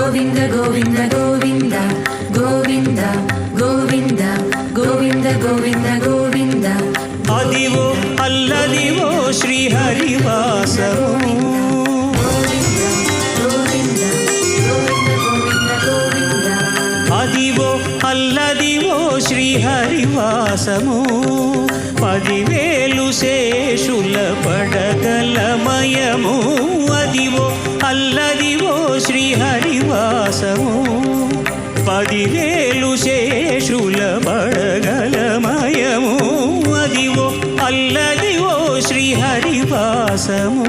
Govinda Govinda Govinda Govinda Govinda Govinda Govinda Govinda. Adivo Alladivo శ్రీహరివాసము, Adivo Alladivo శ్రీహరివాసము. 10,000 శేషుల పడగలమయము, Adivo Alladivo శ్రీహరివాసము. 10,000 శేషుల పడగలమయము, Adivo Alladivo శ్రీహరివాసము.